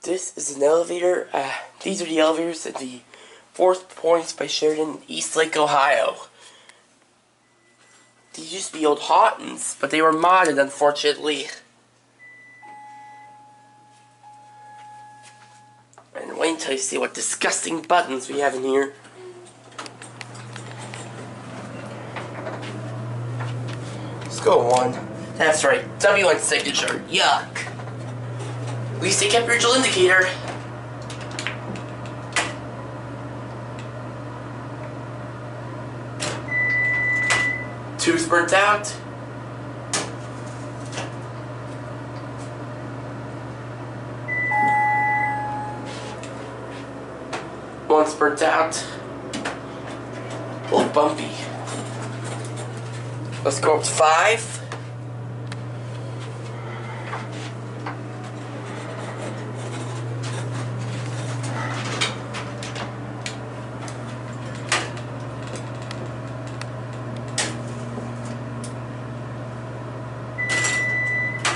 This is an elevator. These are the elevators at the 4th Points by Sheraton, Eastlake, Ohio. These used to be old Haughtons, but they were modded, unfortunately. And wait until you see what disgusting buttons we have in here. Let's go one. That's right, W1 signature. Yuck. At least they kept your original indicator. Two's burnt out. One's burnt out. A little bumpy. Let's go up to 5.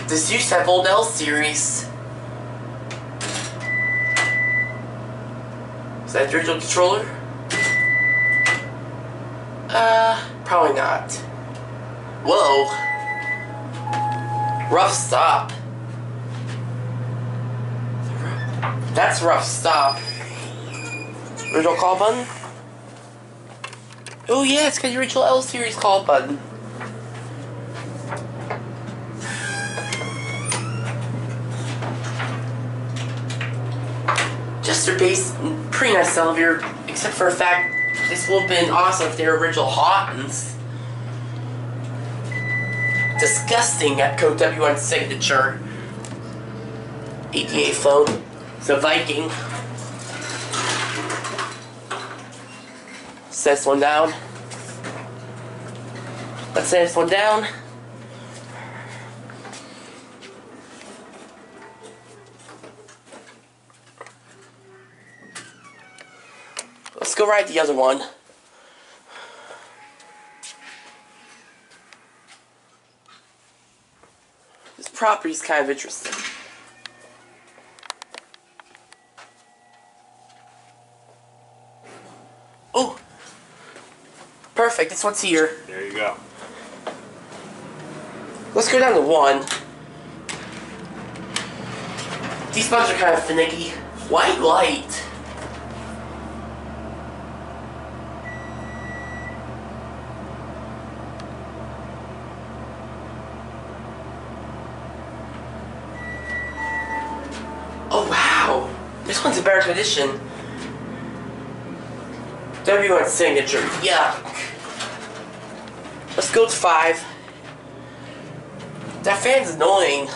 This used to have old L series. Is that the original controller? Probably not. Whoa. Rough stop. That's a rough stop. Original call button? Oh yeah, it's got the original L series call button. Just their base, pretty nice elevator, except for the fact this would have been awesome if they were original Haughtons. Disgusting EPCO W1 signature. EPA phone. It's a Viking. Set this one down. Let's set this one down. Let's go ride the other one. This property's kind of interesting. Oh! Perfect, this one's here. There you go. Let's go down to 1. These buttons are kind of finicky. White light. Oh wow! This one's in better condition. W1 signature. Yuck. Let's go to 5. That fan's annoying.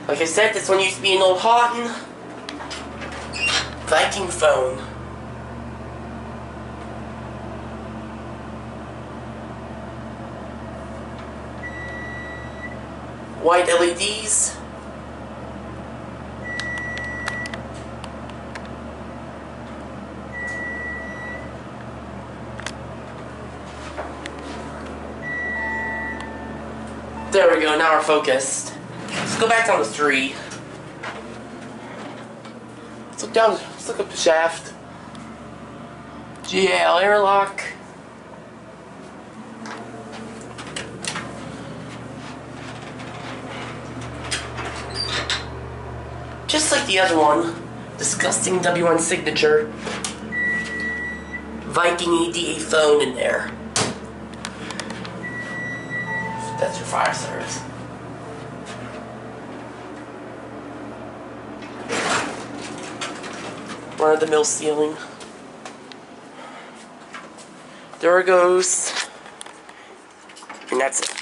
Like I said, this one used to be an old Haughton. Viking phone. White LEDs. There we go, now we're focused. Let's go back down to 3. Let's look down, let's look up the shaft. GAL airlock. Just like the other one, disgusting W1 signature. Viking EDA phone in there. That's your fire service. Run-of-the-mill ceiling. There it goes. And that's it.